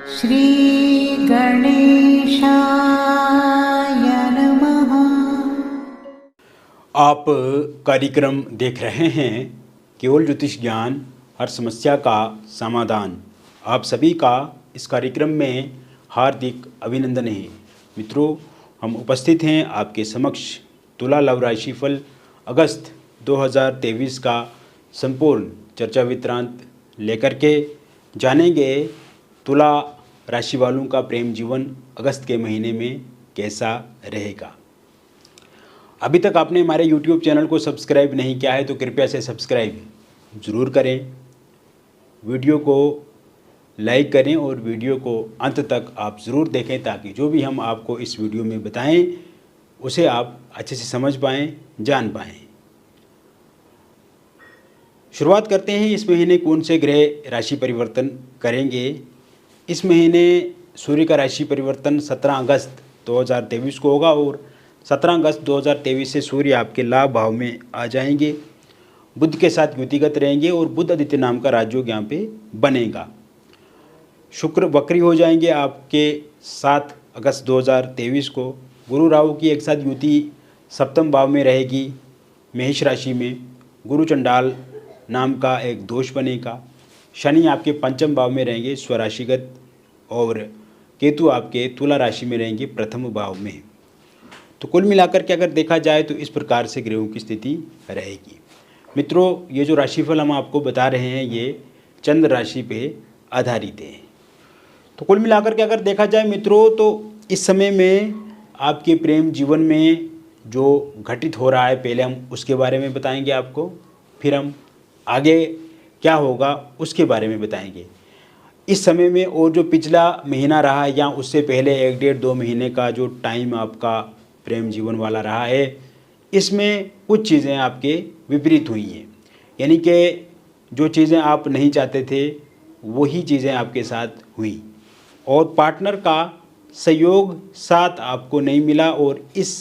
श्री गणेशाय नमः। आप कार्यक्रम देख रहे हैं केवल ज्योतिष ज्ञान, हर समस्या का समाधान। आप सभी का इस कार्यक्रम में हार्दिक अभिनंदन है। मित्रों, हम उपस्थित हैं आपके समक्ष तुला लव राशिफल अगस्त 2023 का संपूर्ण चर्चा विवरांत लेकर के जानेंगे तुला राशि वालों का प्रेम जीवन अगस्त के महीने में कैसा रहेगा। अभी तक आपने हमारे YouTube चैनल को सब्सक्राइब नहीं किया है तो कृपया से सब्सक्राइब ज़रूर करें, वीडियो को लाइक करें और वीडियो को अंत तक आप ज़रूर देखें ताकि जो भी हम आपको इस वीडियो में बताएं उसे आप अच्छे से समझ पाएँ, जान पाएँ। शुरुआत करते हैं इस महीने कौन से ग्रह राशि परिवर्तन करेंगे। इस महीने सूर्य का राशि परिवर्तन 17 अगस्त 2023 को होगा और 17 अगस्त 2023 से सूर्य आपके लाभ भाव में आ जाएंगे, बुध के साथ युतिगत रहेंगे और बुध आदित्य नाम का राजयोग यहाँ पे बनेगा। शुक्र वक्री हो जाएंगे आपके 7 अगस्त 2023 को। गुरु राहु की एक साथ युति सप्तम भाव में रहेगी मेष राशि में। गुरु चंडाल नाम का एक दोष बनेगा। शनि आपके पंचम भाव में रहेंगे स्वराशिगत और केतु आपके तुला राशि में रहेंगे प्रथम भाव में। तो कुल मिलाकर के अगर देखा जाए तो इस प्रकार से ग्रहों की स्थिति रहेगी। मित्रों, ये जो राशिफल हम आपको बता रहे हैं ये चंद्र राशि पे आधारित है। तो कुल मिलाकर के अगर देखा जाए मित्रों तो इस समय में आपके प्रेम जीवन में जो घटित हो रहा है पहले हम उसके बारे में बताएंगे आपको, फिर हम आगे क्या होगा उसके बारे में बताएंगे। इस समय में और जो पिछला महीना रहा है या उससे पहले 1-1.5-2 महीने का जो टाइम आपका प्रेम जीवन वाला रहा है, इसमें कुछ चीज़ें आपके विपरीत हुई हैं। यानी कि जो चीज़ें आप नहीं चाहते थे वही चीज़ें आपके साथ हुई और पार्टनर का सहयोग साथ आपको नहीं मिला। और इस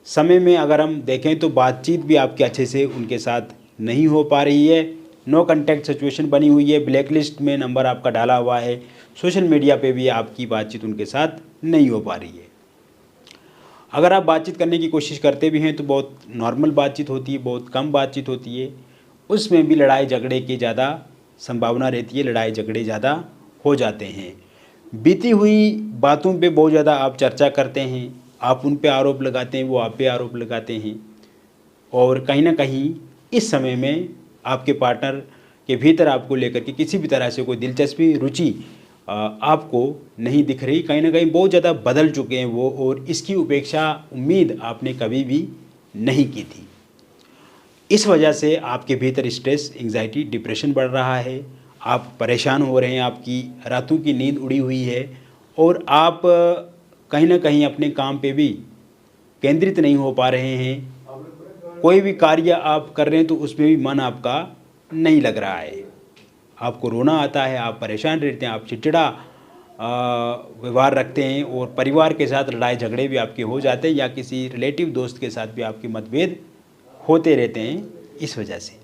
समय में अगर हम देखें तो बातचीत भी आपके अच्छे से उनके साथ नहीं हो पा रही है। नो कांटेक्ट सिचुएशन बनी हुई है, ब्लैक लिस्ट में नंबर आपका डाला हुआ है, सोशल मीडिया पे भी आपकी बातचीत उनके साथ नहीं हो पा रही है। अगर आप बातचीत करने की कोशिश करते भी हैं तो बहुत नॉर्मल बातचीत होती है, बहुत कम बातचीत होती है। उसमें भी लड़ाई झगड़े की ज़्यादा संभावना रहती है, लड़ाई झगड़े ज़्यादा हो जाते हैं। बीती हुई बातों पर बहुत ज़्यादा आप चर्चा करते हैं, आप उन पर आरोप लगाते हैं, वो आप पे आरोप लगाते हैं। और कहीं ना कहीं इस समय में आपके पार्टनर के भीतर आपको लेकर के किसी भी तरह से कोई दिलचस्पी, रुचि आपको नहीं दिख रही। कहीं ना कहीं बहुत ज़्यादा बदल चुके हैं वो और इसकी उपेक्षा उम्मीद आपने कभी भी नहीं की थी। इस वजह से आपके भीतर स्ट्रेस, एंग्जाइटी, डिप्रेशन बढ़ रहा है। आप परेशान हो रहे हैं, आपकी रातों की नींद उड़ी हुई है और आप कहीं ना कहीं अपने काम पे भी केंद्रित नहीं हो पा रहे हैं। कोई भी कार्य आप कर रहे हैं तो उसमें भी मन आपका नहीं लग रहा है, आपको रोना आता है, आप परेशान रहते हैं, आप चिड़चिड़ा व्यवहार रखते हैं और परिवार के साथ लड़ाई झगड़े भी आपके हो जाते हैं या किसी रिलेटिव दोस्त के साथ भी आपके मतभेद होते रहते हैं इस वजह से।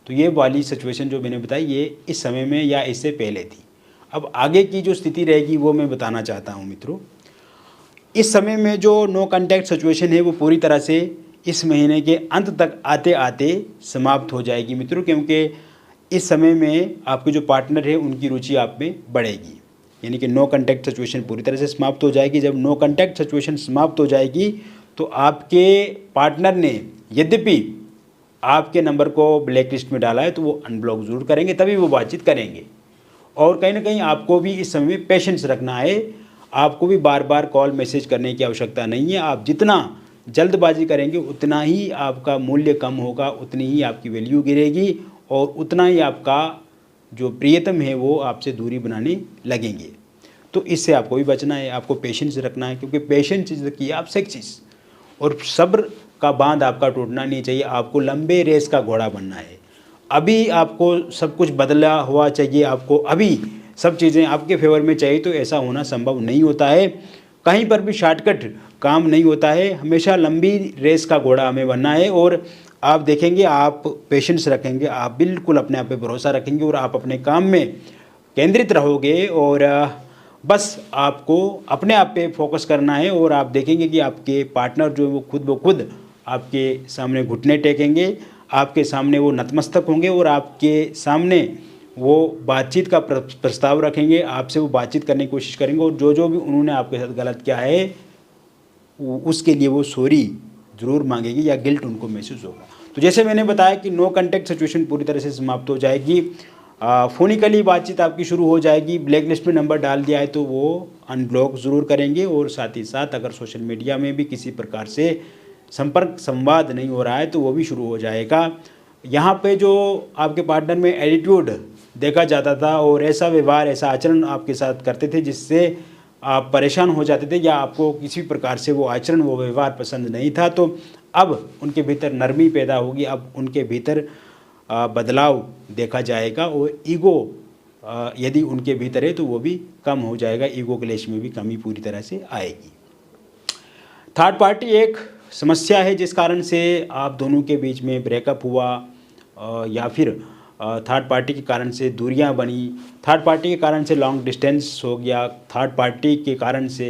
तो ये वाली सिचुएशन जो मैंने बताई ये इस समय में या इससे पहले थी। अब आगे की जो स्थिति रहेगी वो मैं बताना चाहता हूँ मित्रों। इस समय में जो नो कांटेक्ट सिचुएशन है वो पूरी तरह से इस महीने के अंत तक आते आते समाप्त हो जाएगी मित्रों, क्योंकि इस समय में आपके जो पार्टनर है उनकी रुचि आप में बढ़ेगी। यानी कि नो कांटेक्ट सिचुएशन पूरी तरह से समाप्त हो जाएगी। जब नो कांटेक्ट सिचुएशन समाप्त हो जाएगी तो आपके पार्टनर ने यद्यपि आपके नंबर को ब्लैक लिस्ट में डाला है तो वो अनब्लॉक ज़रूर करेंगे, तभी वो बातचीत करेंगे। और कहीं ना कहीं आपको भी इस समय में पेशेंस रखना है। आपको भी बार बार कॉल मैसेज करने की आवश्यकता नहीं है। आप जितना जल्दबाजी करेंगे उतना ही आपका मूल्य कम होगा, उतनी ही आपकी वैल्यू गिरेगी और उतना ही आपका जो प्रियतम है वो आपसे दूरी बनाने लगेंगे। तो इससे आपको भी बचना है, आपको पेशेंस रखना है, क्योंकि पेशेंस इज़ द की आप सक्सेस। और सब्र का बांध आपका टूटना नहीं चाहिए। आपको लंबे रेस का घोड़ा बनना है। अभी आपको सब कुछ बदला हुआ चाहिए, आपको अभी सब चीज़ें आपके फेवर में चाहिए, तो ऐसा होना संभव नहीं होता है। कहीं पर भी शॉर्टकट काम नहीं होता है, हमेशा लंबी रेस का घोड़ा हमें बनना है। और आप देखेंगे, आप पेशेंस रखेंगे, आप बिल्कुल अपने आप पे भरोसा रखेंगे और आप अपने काम में केंद्रित रहोगे और बस आपको अपने आप पे फोकस करना है और आप देखेंगे कि आपके पार्टनर जो वो खुद आपके सामने घुटने टेकेंगे, आपके सामने वो नतमस्तक होंगे और आपके सामने वो बातचीत का प्रस्ताव रखेंगे, आपसे वो बातचीत करने की कोशिश करेंगे और जो भी उन्होंने आपके साथ गलत किया है उसके लिए वो सॉरी ज़रूर मांगेगी या गिल्ट उनको महसूस होगा। तो जैसे मैंने बताया कि नो कॉन्टैक्ट सिचुएशन पूरी तरह से समाप्त हो जाएगी, फ़ोनिकली बातचीत आपकी शुरू हो जाएगी। ब्लैक लिस्ट में नंबर डाल दिया है तो वो अनब्लॉक ज़रूर करेंगे और साथ ही साथ अगर सोशल मीडिया में भी किसी प्रकार से संपर्क संवाद नहीं हो रहा है तो वो भी शुरू हो जाएगा। यहाँ पे जो आपके पार्टनर में एटीट्यूड देखा जाता था और ऐसा व्यवहार, ऐसा आचरण आपके साथ करते थे जिससे आप परेशान हो जाते थे या आपको किसी प्रकार से वो आचरण, वो व्यवहार पसंद नहीं था, तो अब उनके भीतर नरमी पैदा होगी, अब उनके भीतर बदलाव देखा जाएगा और ईगो यदि उनके भीतर है तो वो भी कम हो जाएगा, ईगो क्लेश में भी कमी पूरी तरह से आएगी। थर्ड पार्टी एक समस्या है जिस कारण से आप दोनों के बीच में ब्रेकअप हुआ या फिर थर्ड पार्टी के कारण से दूरियां बनी, थर्ड पार्टी के कारण से लॉन्ग डिस्टेंस हो गया, थर्ड पार्टी के कारण से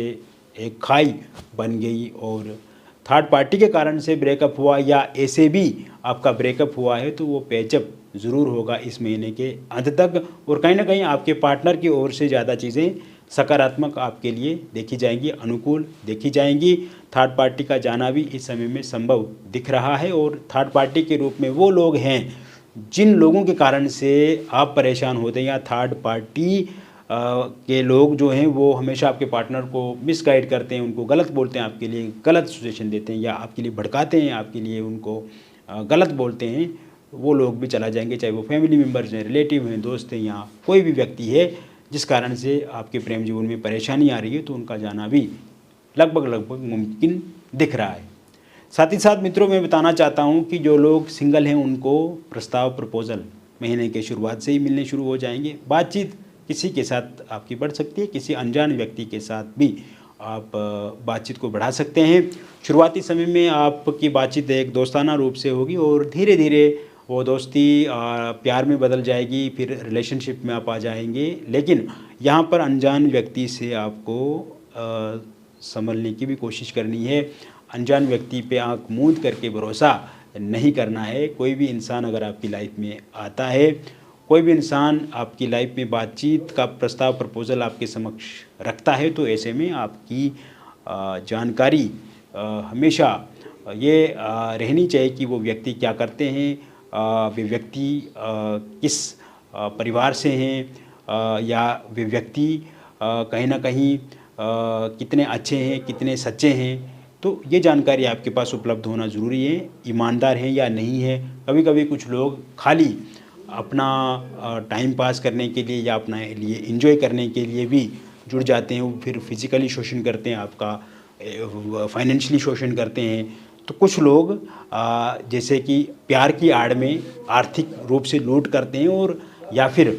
एक खाई बन गई और थर्ड पार्टी के कारण से ब्रेकअप हुआ या ऐसे भी आपका ब्रेकअप हुआ है तो वो पैचअप ज़रूर होगा इस महीने के अंत तक और कहीं ना कहीं आपके पार्टनर की ओर से ज़्यादा चीज़ें सकारात्मक आपके लिए देखी जाएंगी, अनुकूल देखी जाएंगी। थर्ड पार्टी का जाना भी इस समय में संभव दिख रहा है और थर्ड पार्टी के रूप में वो लोग हैं जिन लोगों के कारण से आप परेशान होते हैं या थर्ड पार्टी के लोग जो हैं वो हमेशा आपके पार्टनर को मिसगाइड करते हैं, उनको गलत बोलते हैं, आपके लिए गलत सजेशन देते हैं या आपके लिए भड़काते हैं, आपके लिए उनको गलत बोलते हैं, वो लोग भी चला जाएंगे, चाहे वो फैमिली मेम्बर्स हैं, रिलेटिव हैं, दोस्त हैं या कोई भी व्यक्ति है जिस कारण से आपके प्रेम जीवन में परेशानी आ रही है तो उनका जाना भी लगभग मुमकिन दिख रहा है। साथ ही साथ मित्रों मैं बताना चाहता हूं कि जो लोग सिंगल हैं उनको प्रस्ताव, प्रपोजल महीने के शुरुआत से ही मिलने शुरू हो जाएंगे। बातचीत किसी के साथ आपकी बढ़ सकती है, किसी अनजान व्यक्ति के साथ भी आप बातचीत को बढ़ा सकते हैं। शुरुआती समय में आपकी बातचीत एक दोस्ताना रूप से होगी और धीरे धीरे वो दोस्ती प्यार में बदल जाएगी, फिर रिलेशनशिप में आप आ जाएंगे। लेकिन यहाँ पर अनजान व्यक्ति से आपको संभलने की भी कोशिश करनी है। अनजान व्यक्ति पे आंख मूंद करके भरोसा नहीं करना है। कोई भी इंसान अगर आपकी लाइफ में आता है, कोई भी इंसान आपकी लाइफ में बातचीत का प्रस्ताव, प्रपोजल आपके समक्ष रखता है तो ऐसे में आपकी जानकारी हमेशा ये रहनी चाहिए कि वो व्यक्ति क्या करते हैं, वे व्यक्ति किस परिवार से हैं या वे व्यक्ति कहीं ना कहीं कितने अच्छे हैं, कितने सच्चे हैं। तो ये जानकारी आपके पास उपलब्ध होना ज़रूरी है, ईमानदार हैं या नहीं है। कभी कभी कुछ लोग खाली अपना टाइम पास करने के लिए या अपना लिए एंजॉय करने के लिए भी जुड़ जाते हैं, वो फिर फिज़िकली शोषण करते हैं, आपका फाइनेंशियली शोषण करते हैं। तो कुछ लोग जैसे कि प्यार की आड़ में आर्थिक रूप से लूट करते हैं और या फिर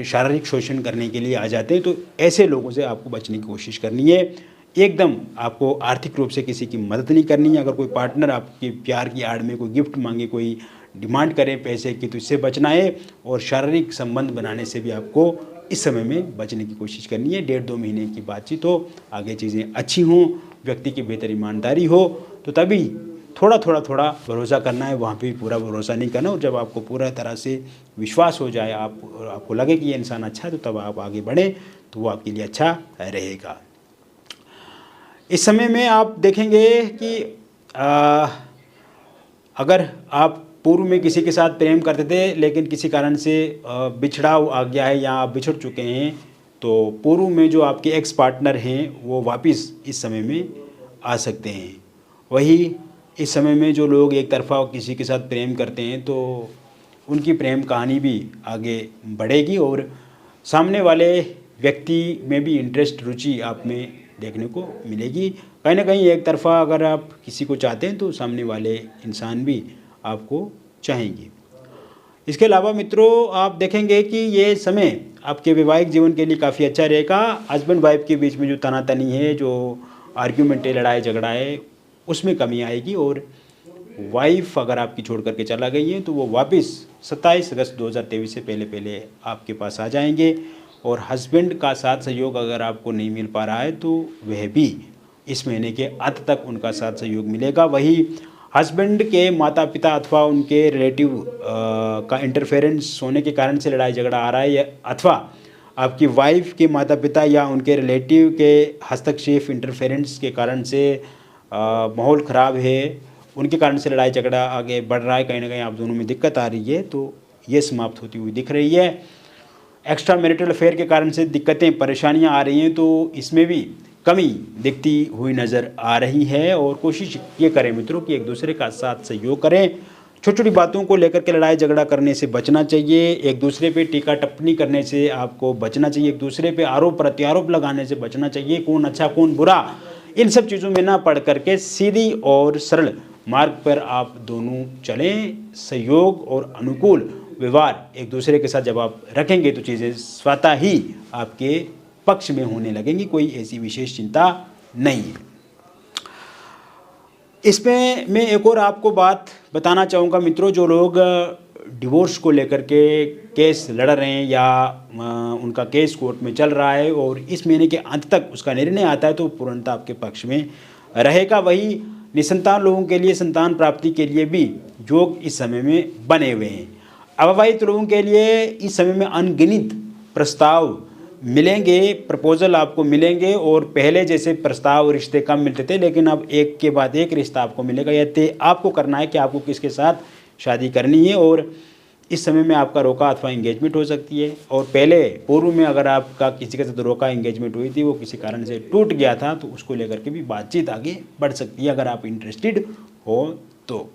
शारीरिक शोषण करने के लिए आ जाते हैं। तो ऐसे लोगों से आपको बचने की कोशिश करनी है। एकदम आपको आर्थिक रूप से किसी की मदद नहीं करनी है। अगर कोई पार्टनर आपके प्यार की आड़ में कोई गिफ्ट मांगे, कोई डिमांड करे पैसे की, तो इससे बचना है और शारीरिक संबंध बनाने से भी आपको इस समय में बचने की कोशिश करनी है। 1.5-2 महीने की बातचीत हो, आगे चीज़ें अच्छी हों, व्यक्ति की बेहतर ईमानदारी हो, तो तभी थोड़ा भरोसा करना है, वहाँ पे भी पूरा भरोसा नहीं करना। और जब आपको पूरा तरह से विश्वास हो जाए, आपको लगे कि ये इंसान अच्छा है, तो तब आप आगे बढ़ें, तो वो आपके लिए अच्छा रहेगा। इस समय में आप देखेंगे कि अगर आप पूर्व में किसी के साथ प्रेम करते थे लेकिन किसी कारण से बिछड़ाव आ गया है या आप बिछड़ चुके हैं, तो पूर्व में जो आपके एक्स पार्टनर हैं वो वापस इस समय में आ सकते हैं। वही इस समय में जो लोग एक तरफा किसी के साथ प्रेम करते हैं तो उनकी प्रेम कहानी भी आगे बढ़ेगी और सामने वाले व्यक्ति में भी इंटरेस्ट, रुचि आप में देखने को मिलेगी। कहीं ना कहीं एक तरफा अगर आप किसी को चाहते हैं तो सामने वाले इंसान भी आपको चाहेंगे। इसके अलावा मित्रों आप देखेंगे कि ये समय आपके वैवाहिक जीवन के लिए काफ़ी अच्छा रहेगा। हस्बैंड वाइफ के बीच में जो तनातनी है, जो आर्ग्यूमेंट है, लड़ाई झगड़ा है, उसमें कमी आएगी और वाइफ अगर आपकी छोड़ करके चला गई है तो वो वापस 27 अगस्त 2023 से पहले पहले आपके पास आ जाएंगे। और हस्बैंड का साथ सहयोग अगर आपको नहीं मिल पा रहा है तो वह भी इस महीने के अंत तक उनका साथ सहयोग मिलेगा। वही हस्बैंड के माता पिता अथवा उनके रिलेटिव का इंटरफेरेंस होने के कारण से लड़ाई झगड़ा आ रहा है, अथवा आपकी वाइफ के माता पिता या उनके रिलेटिव के हस्तक्षेप इंटरफेरेंस के कारण से माहौल ख़राब है, उनके कारण से लड़ाई झगड़ा आगे बढ़ रहा है, कहीं ना कहीं आप दोनों में दिक्कत आ रही है, तो ये समाप्त होती हुई दिख रही है। एक्स्ट्रा मैरिटल अफेयर के कारण से दिक्कतें परेशानियां आ रही हैं, तो इसमें भी कमी दिखती हुई नज़र आ रही है। और कोशिश ये करें मित्रों कि एक दूसरे का साथ सहयोग करें। छोटी छोटी बातों को लेकर के लड़ाई झगड़ा करने से बचना चाहिए, एक दूसरे पे टीका टिप्पणी करने से आपको बचना चाहिए, एक दूसरे पे आरोप प्रत्यारोप लगाने से बचना चाहिए, कौन अच्छा कौन बुरा, इन सब चीज़ों में ना पढ़ करके सीधी और सरल मार्ग पर आप दोनों चलें। सहयोग और अनुकूल व्यवहार एक दूसरे के साथ जब आप रखेंगे तो चीज़ें स्वतः ही आपके पक्ष में होने लगेंगी, कोई ऐसी विशेष चिंता नहीं है। इसमें मैं एक और आपको बात बताना चाहूँगा मित्रों, जो लोग डिवोर्स को लेकर के केस लड़ रहे हैं या उनका केस कोर्ट में चल रहा है और इस महीने के अंत तक उसका निर्णय आता है तो पूर्णतः आपके पक्ष में रहेगा। वही निसंतान लोगों के लिए संतान प्राप्ति के लिए भी योग इस समय में बने हुए हैं। अविवाहित लोगों के लिए इस समय में अनगिनत प्रस्ताव मिलेंगे, प्रपोजल आपको मिलेंगे और पहले जैसे प्रस्ताव रिश्ते कम मिलते थे, लेकिन अब एक के बाद एक रिश्ता आपको मिलेगा। यह तय आपको करना है कि आपको किसके साथ शादी करनी है। और इस समय में आपका रोका अथवा एंगेजमेंट हो सकती है। और पहले पूर्व में अगर आपका किसी के साथ रोका एंगेजमेंट हुई थी, वो किसी कारण से टूट गया था, तो उसको लेकर के भी बातचीत आगे बढ़ सकती है अगर आप इंटरेस्टेड हो तो।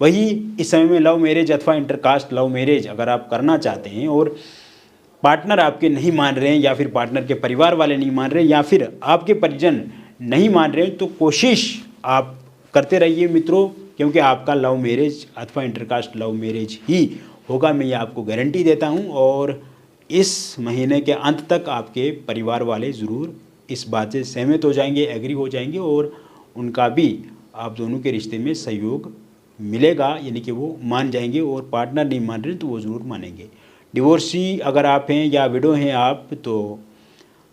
वही इस समय में लव मैरिज अथवा इंटरकास्ट लव मैरिज अगर आप करना चाहते हैं और पार्टनर आपके नहीं मान रहे हैं या फिर पार्टनर के परिवार वाले नहीं मान रहे हैं या फिर आपके परिजन नहीं मान रहे हैं, तो कोशिश आप करते रहिए मित्रों, क्योंकि आपका लव मैरिज अथवा इंटरकास्ट लव मैरिज ही होगा, मैं ये आपको गारंटी देता हूँ। और इस महीने के अंत तक आपके परिवार वाले ज़रूर इस बात से सहमत हो जाएंगे, एग्री हो जाएंगे और उनका भी आप दोनों के रिश्ते में सहयोग मिलेगा, यानी कि वो मान जाएंगे। और पार्टनर नहीं मान रहे तो वो ज़रूर मानेंगे। डिवोर्सी अगर आप हैं या विडो हैं आप, तो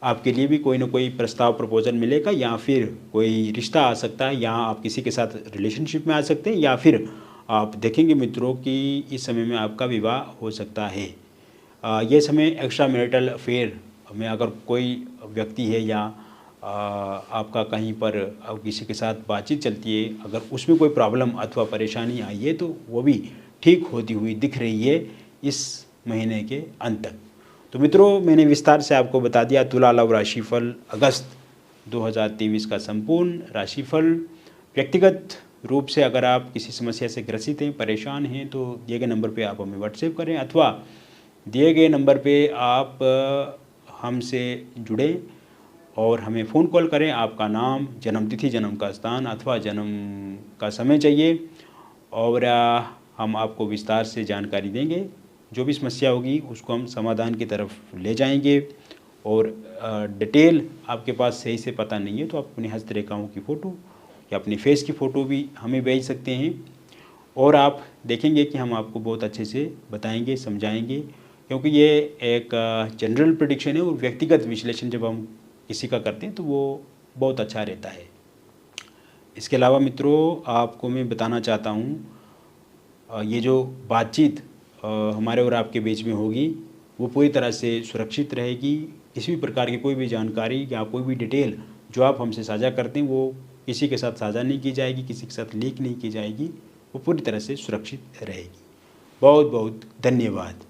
आपके लिए भी कोई ना कोई प्रस्ताव प्रपोजल मिलेगा या फिर कोई रिश्ता आ सकता है, या आप किसी के साथ रिलेशनशिप में आ सकते हैं, या फिर आप देखेंगे मित्रों कि इस समय में आपका विवाह हो सकता है। ये समय एक्स्ट्रा मैरिटल अफेयर में अगर कोई व्यक्ति है या आपका कहीं पर किसी के साथ बातचीत चलती है, अगर उसमें कोई प्रॉब्लम अथवा परेशानी आई है तो वो भी ठीक होती हुई दिख रही है इस महीने के अंत तक। तो मित्रों, मैंने विस्तार से आपको बता दिया तुला लव राशिफल अगस्त 2023 का संपूर्ण राशिफल। व्यक्तिगत रूप से अगर आप किसी समस्या से ग्रसित हैं, परेशान हैं, तो दिए गए नंबर पे आप हमें व्हाट्सएप करें अथवा दिए गए नंबर पे आप हमसे जुड़ें और हमें फ़ोन कॉल करें। आपका नाम, जन्म तिथि, जन्म का स्थान अथवा जन्म का समय चाहिए और हम आपको विस्तार से जानकारी देंगे। जो भी समस्या होगी उसको हम समाधान की तरफ ले जाएंगे। और डिटेल आपके पास सही से पता नहीं है तो आप अपनी हस्तरेखाओं की फ़ोटो या अपनी फेस की फ़ोटो भी हमें भेज सकते हैं और आप देखेंगे कि हम आपको बहुत अच्छे से बताएंगे, समझाएंगे, क्योंकि ये एक जनरल प्रेडिक्शन है और व्यक्तिगत विश्लेषण जब हम किसी का करते हैं तो वो बहुत अच्छा रहता है। इसके अलावा मित्रों, आपको मैं बताना चाहता हूँ ये जो बातचीत हमारे और आपके बीच में होगी वो पूरी तरह से सुरक्षित रहेगी। किसी भी प्रकार की कोई भी जानकारी या कोई भी डिटेल जो आप हमसे साझा करते हैं वो किसी के साथ साझा नहीं की जाएगी, किसी के साथ लीक नहीं की जाएगी, वो पूरी तरह से सुरक्षित रहेगी। बहुत बहुत धन्यवाद।